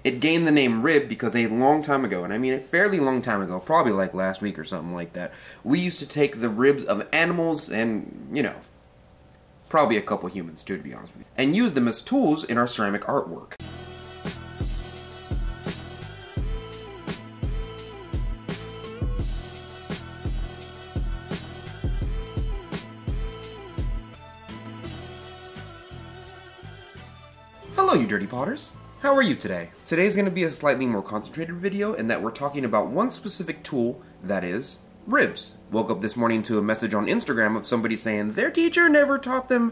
It gained the name rib because a long time ago, and I mean a fairly long time ago, probably like last week or something like that, we used to take the ribs of animals and, you know, probably a couple humans too, to be honest with you, and use them as tools in our ceramic artwork. Hello, you dirty potters! How are you today? Today's going to be a slightly more concentrated video in that we're talking about one specific tool, that is, ribs. Woke up this morning to a message on Instagram of somebody saying their teacher never taught them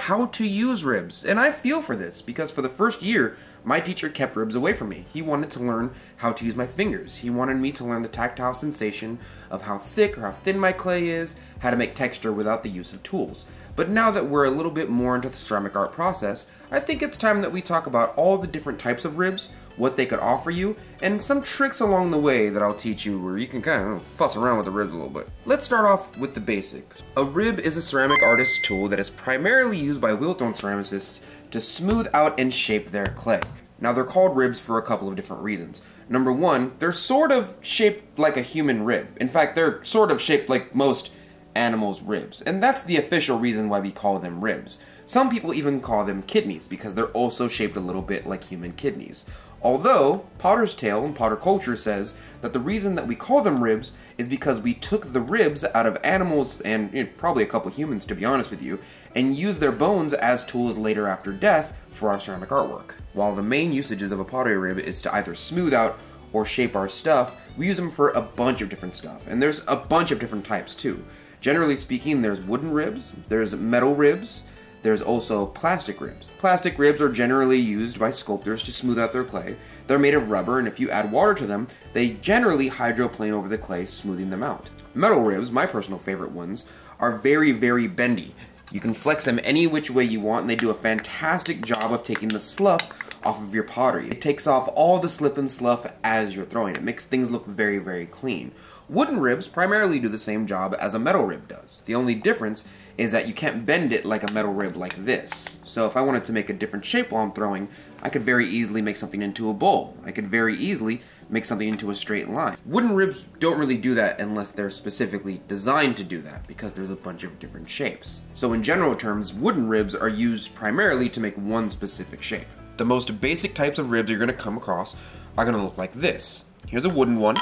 how to use ribs. And I feel for this, because for the first year, my teacher kept ribs away from me. He wanted to learn how to use my fingers. He wanted me to learn the tactile sensation of how thick or how thin my clay is, how to make texture without the use of tools. But now that we're a little bit more into the ceramic art process, I think it's time that we talk about all the different types of ribs, what they could offer you, and some tricks along the way that I'll teach you where you can kind of fuss around with the ribs a little bit. Let's start off with the basics. A rib is a ceramic artist's tool that is primarily used by wheel-thrown ceramicists to smooth out and shape their clay. Now they're called ribs for a couple of different reasons. Number one, they're sort of shaped like a human rib. In fact, they're sort of shaped like most animals' ribs, and that's the official reason why we call them ribs. Some people even call them kidneys because they're also shaped a little bit like human kidneys. Although, Potter's Tale and Potter culture says that the reason that we call them ribs is because we took the ribs out of animals, and probably a couple humans to be honest with you, and used their bones as tools later after death for our ceramic artwork. While the main usages of a pottery rib is to either smooth out or shape our stuff, we use them for a bunch of different stuff, and there's a bunch of different types too. Generally speaking, there's wooden ribs, there's metal ribs, there's also plastic ribs. Plastic ribs are generally used by sculptors to smooth out their clay. They're made of rubber, and if you add water to them, they generally hydroplane over the clay, smoothing them out. Metal ribs, my personal favorite ones, are very, very bendy. You can flex them any which way you want, and they do a fantastic job of taking the slough off of your pottery. It takes off all the slip and slough as you're throwing it. It makes things look very, very clean. Wooden ribs primarily do the same job as a metal rib does. The only difference is that you can't bend it like a metal rib like this. So if I wanted to make a different shape while I'm throwing, I could very easily make something into a bowl. I could very easily make something into a straight line. Wooden ribs don't really do that unless they're specifically designed to do that, because there's a bunch of different shapes. So in general terms, wooden ribs are used primarily to make one specific shape. The most basic types of ribs you're going to come across are going to look like this. Here's a wooden one.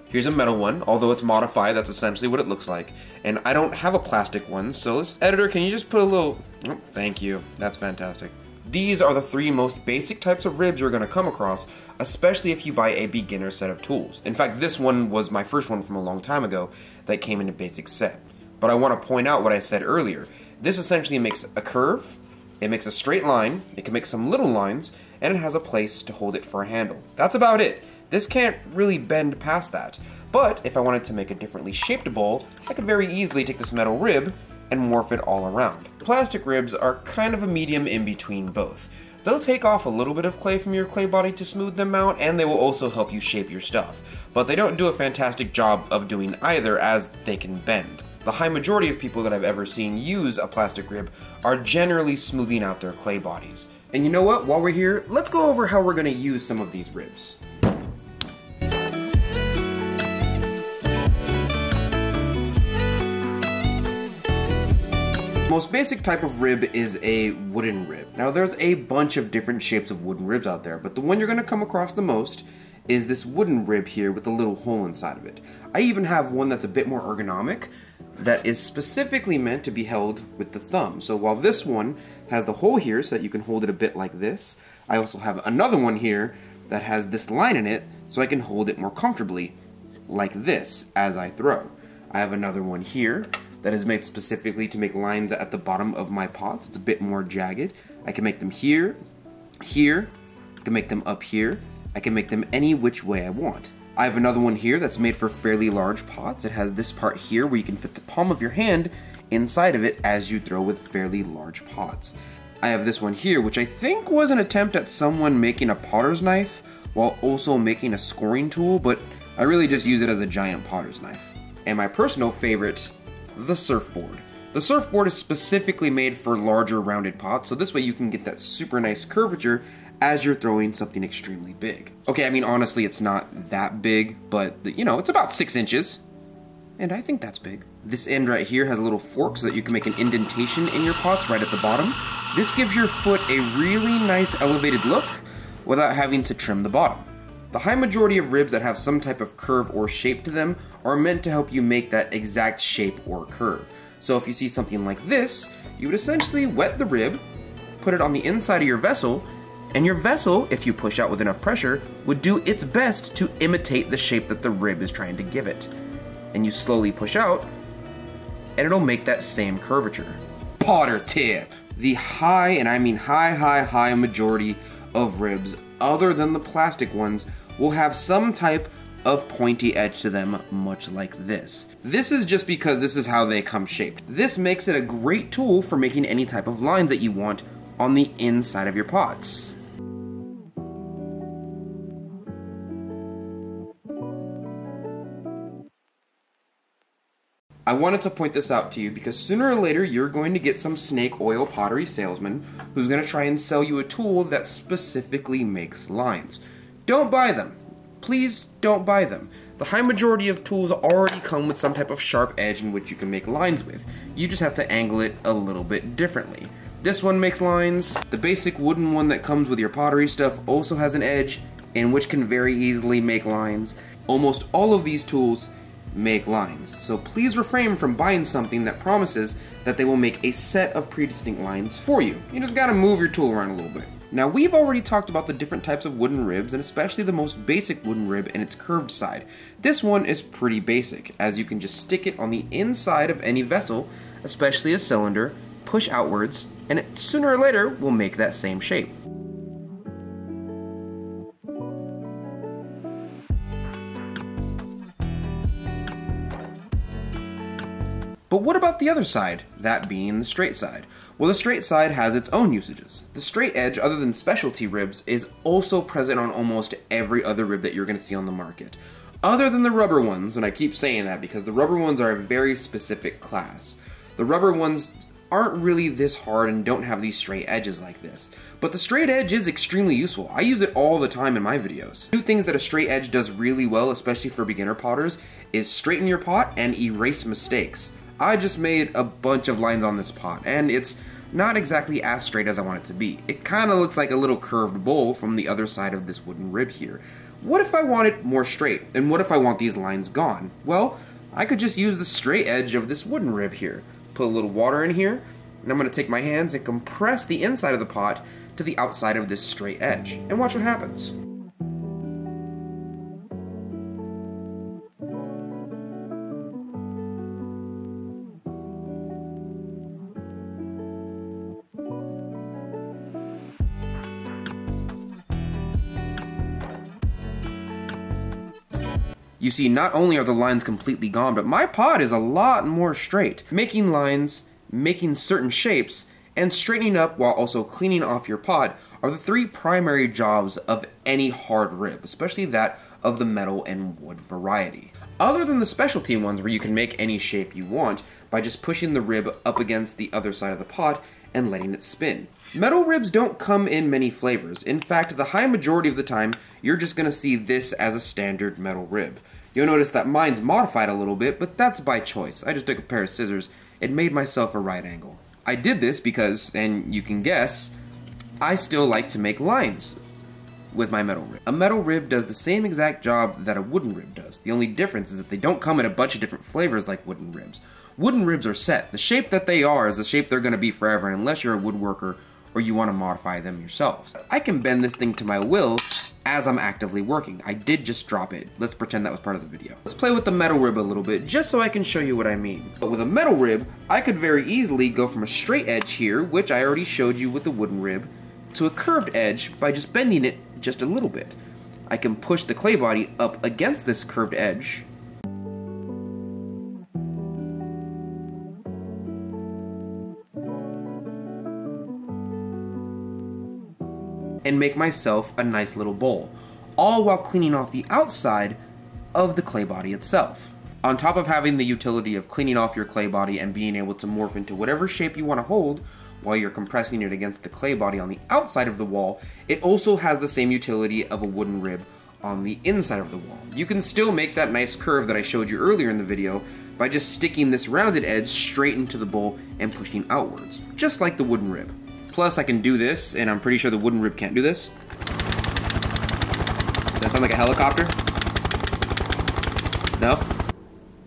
Here's a metal one, although it's modified, that's essentially what it looks like. And I don't have a plastic one, so editor, can you just put a little... Oh, thank you, that's fantastic. These are the three most basic types of ribs you're going to come across, especially if you buy a beginner set of tools. In fact, this one was my first one from a long time ago that came in a basic set. But I want to point out what I said earlier. This essentially makes a curve, it makes a straight line, it can make some little lines, and it has a place to hold it for a handle. That's about it. This can't really bend past that. But if I wanted to make a differently shaped bowl, I could very easily take this metal rib and morph it all around. Plastic ribs are kind of a medium in between both. They'll take off a little bit of clay from your clay body to smooth them out, and they will also help you shape your stuff. But they don't do a fantastic job of doing either, as they can bend. The high majority of people that I've ever seen use a plastic rib are generally smoothing out their clay bodies. And you know what? While we're here, let's go over how we're going to use some of these ribs. The most basic type of rib is a wooden rib. Now there's a bunch of different shapes of wooden ribs out there, but the one you're going to come across the most is this wooden rib here with a little hole inside of it. I even have one that's a bit more ergonomic that is specifically meant to be held with the thumb. So while this one has the hole here so that you can hold it a bit like this, I also have another one here that has this line in it so I can hold it more comfortably like this as I throw. I have another one here that is made specifically to make lines at the bottom of my pots. It's a bit more jagged. I can make them here, here, I can make them up here, I can make them any which way I want. I have another one here that's made for fairly large pots. It has this part here where you can fit the palm of your hand inside of it as you throw with fairly large pots. I have this one here, which I think was an attempt at someone making a potter's knife while also making a scoring tool, but I really just use it as a giant potter's knife. And my personal favorite, the surfboard. The surfboard is specifically made for larger rounded pots, so this way you can get that super nice curvature as you're throwing something extremely big. Okay, I mean, honestly, it's not that big, but you know, it's about 6 inches. And I think that's big. This end right here has a little fork so that you can make an indentation in your pots right at the bottom. This gives your foot a really nice elevated look without having to trim the bottom. The high majority of ribs that have some type of curve or shape to them are meant to help you make that exact shape or curve. So if you see something like this, you would essentially wet the rib, put it on the inside of your vessel, and your vessel, if you push out with enough pressure, would do its best to imitate the shape that the rib is trying to give it. And you slowly push out, and it'll make that same curvature. Potter tip! The high, and I mean high majority of ribs, other than the plastic ones, will have some type of pointy edge to them, much like this. This is just because this is how they come shaped. This makes it a great tool for making any type of lines that you want on the inside of your pots. I wanted to point this out to you because sooner or later you're going to get some snake oil pottery salesman who's going to try and sell you a tool that specifically makes lines. Don't buy them. Please don't buy them. The high majority of tools already come with some type of sharp edge in which you can make lines with. You just have to angle it a little bit differently. This one makes lines. The basic wooden one that comes with your pottery stuff also has an edge in which can very easily make lines. Almost all of these tools make lines, so please refrain from buying something that promises that they will make a set of pre-distinct lines for you. You just gotta move your tool around a little bit. Now, we've already talked about the different types of wooden ribs, and especially the most basic wooden rib and its curved side. This one is pretty basic, as you can just stick it on the inside of any vessel, especially a cylinder, push outwards, and it sooner or later will make that same shape. But what about the other side, that being the straight side? Well, the straight side has its own usages. The straight edge, other than specialty ribs, is also present on almost every other rib that you're going to see on the market. Other than the rubber ones, and I keep saying that because the rubber ones are a very specific class. The rubber ones aren't really this hard and don't have these straight edges like this. But the straight edge is extremely useful. I use it all the time in my videos. Two things that a straight edge does really well, especially for beginner potters, is straighten your pot and erase mistakes. I just made a bunch of lines on this pot, and it's not exactly as straight as I want it to be. It kind of looks like a little curved bowl from the other side of this wooden rib here. What if I want it more straight? And what if I want these lines gone? Well, I could just use the straight edge of this wooden rib here. Put a little water in here, and I'm going to take my hands and compress the inside of the pot to the outside of this straight edge. And watch what happens. You see, not only are the lines completely gone, but my pot is a lot more straight. Making lines, making certain shapes, and straightening up while also cleaning off your pot are the three primary jobs of any hard rib, especially that of the metal and wood variety. Other than the specialty ones where you can make any shape you want by just pushing the rib up against the other side of the pot and letting it spin. Metal ribs don't come in many flavors. In fact, the high majority of the time, you're just going to see this as a standard metal rib. You'll notice that mine's modified a little bit, but that's by choice. I just took a pair of scissors and made myself a right angle. I did this because, and you can guess, I still like to make lines with my metal rib. A metal rib does the same exact job that a wooden rib does. The only difference is that they don't come in a bunch of different flavors like wooden ribs. Wooden ribs are set. The shape that they are is the shape they're going to be forever unless you're a woodworker or you want to modify them yourselves. I can bend this thing to my will as I'm actively working. I did just drop it. Let's pretend that was part of the video. Let's play with the metal rib a little bit just so I can show you what I mean. But with a metal rib, I could very easily go from a straight edge here, which I already showed you with the wooden rib, to a curved edge by just bending it just a little bit. I can push the clay body up against this curved edge, and make myself a nice little bowl, all while cleaning off the outside of the clay body itself. On top of having the utility of cleaning off your clay body and being able to morph into whatever shape you want to hold, while you're compressing it against the clay body on the outside of the wall, it also has the same utility of a wooden rib on the inside of the wall. You can still make that nice curve that I showed you earlier in the video by just sticking this rounded edge straight into the bowl and pushing outwards, just like the wooden rib. Plus, I can do this, and I'm pretty sure the wooden rib can't do this. Does that sound like a helicopter? No?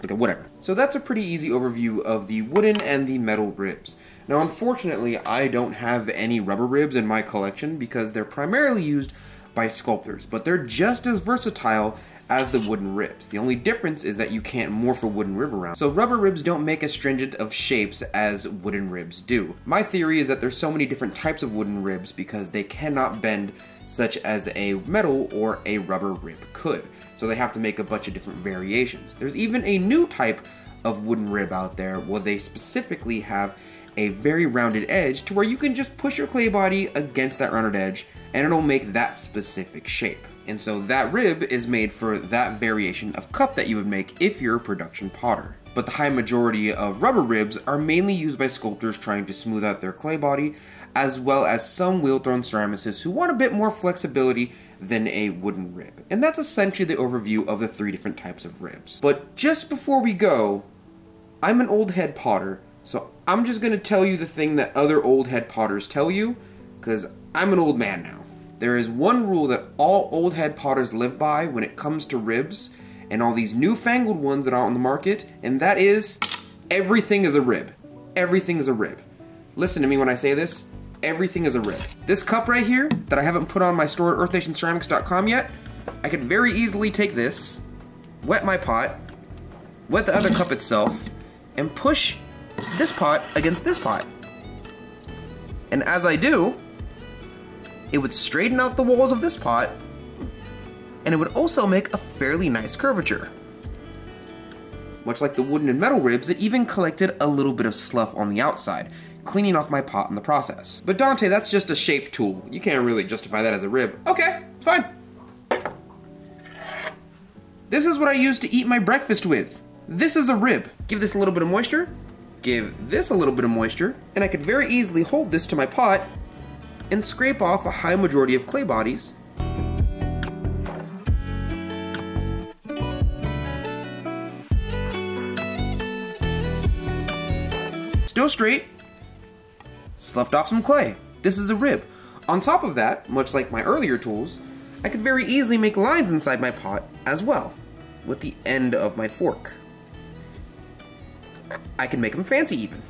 Okay, whatever. So that's a pretty easy overview of the wooden and the metal ribs. Now, unfortunately, I don't have any rubber ribs in my collection because they're primarily used by sculptors, but they're just as versatile as the wooden ribs. The only difference is that you can't morph a wooden rib around. So rubber ribs don't make as stringent of shapes as wooden ribs do. My theory is that there's so many different types of wooden ribs because they cannot bend such as a metal or a rubber rib could. So they have to make a bunch of different variations. There's even a new type of wooden rib out there where they specifically have a very rounded edge to where you can just push your clay body against that rounded edge and it'll make that specific shape. And so that rib is made for that variation of cup that you would make if you're a production potter. But the high majority of rubber ribs are mainly used by sculptors trying to smooth out their clay body, as well as some wheel-thrown ceramicists who want a bit more flexibility than a wooden rib. And that's essentially the overview of the 3 different types of ribs. But just before we go, I'm an old head potter, so I'm just gonna tell you the thing that other old head potters tell you, because I'm an old man now. There is one rule that all old head potters live by when it comes to ribs and all these newfangled ones that are on the market, and that is, everything is a rib. Everything is a rib. Listen to me when I say this, everything is a rib. This cup right here that I haven't put on my store at earthnationceramics.com yet, I could very easily take this, wet my pot, wet the other cup itself, and push this pot against this pot. And as I do, it would straighten out the walls of this pot, and it would also make a fairly nice curvature. Much like the wooden and metal ribs, it even collected a little bit of slough on the outside, cleaning off my pot in the process. But Dante, that's just a shape tool. You can't really justify that as a rib. Okay, fine. This is what I use to eat my breakfast with. This is a rib. Give this a little bit of moisture, give this a little bit of moisture, and I could very easily hold this to my pot and scrape off a high majority of clay bodies. Still straight, sloughed off some clay. This is a rib. On top of that, much like my earlier tools, I could very easily make lines inside my pot as well, with the end of my fork. I can make them fancy even.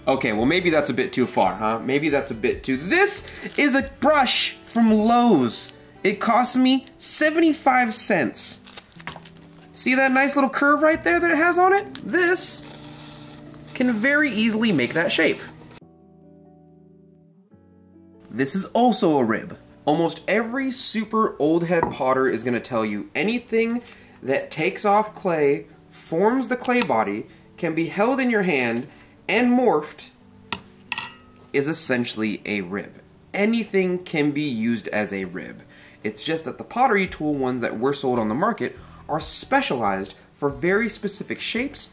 Okay, well maybe that's a bit too far, huh? Maybe that's a bit too... This is a brush from Lowe's. It cost me 75 cents. See that nice little curve right there that it has on it? This can very easily make that shape. This is also a rib. Almost every super old head potter is gonna tell you anything that takes off clay, forms the clay body, can be held in your hand, and morphed is essentially a rib. Anything can be used as a rib. It's just that the pottery tool ones that were sold on the market are specialized for very specific shapes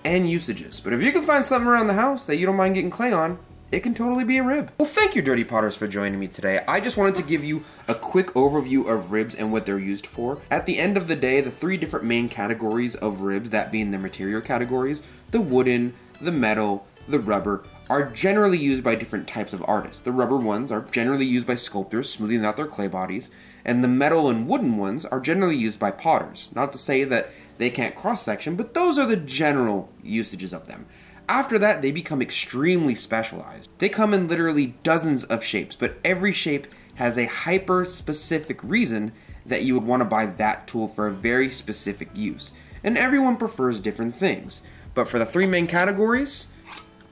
and usages. But if you can find something around the house that you don't mind getting clay on, it can totally be a rib. Well, thank you, Dirty Potters, for joining me today. I just wanted to give you a quick overview of ribs and what they're used for. At the end of the day, the 3 different main categories of ribs, that being the material categories, the wooden, the metal, the rubber, are generally used by different types of artists. The rubber ones are generally used by sculptors, smoothing out their clay bodies, and the metal and wooden ones are generally used by potters. Not to say that they can't cross-section, but those are the general usages of them. After that, they become extremely specialized. They come in literally dozens of shapes, but every shape has a hyper-specific reason that you would want to buy that tool for a very specific use. And everyone prefers different things. But for the 3 main categories,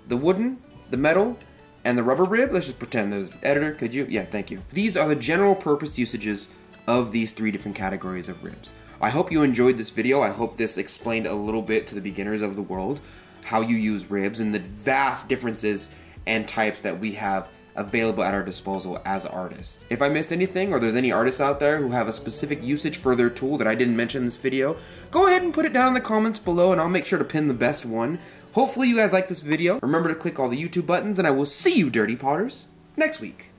the wooden, the metal, and the rubber rib, let's just pretend there's editor, could you? Yeah, thank you. These are the general purpose usages of these 3 different categories of ribs. I hope you enjoyed this video. I hope this explained a little bit to the beginners of the world how you use ribs and the vast differences and types that we have available at our disposal as artists. If I missed anything, or there's any artists out there who have a specific usage for their tool that I didn't mention in this video, go ahead and put it down in the comments below and I'll make sure to pin the best one. Hopefully you guys like this video. Remember to click all the YouTube buttons, and I will see you, Dirty Potters, next week.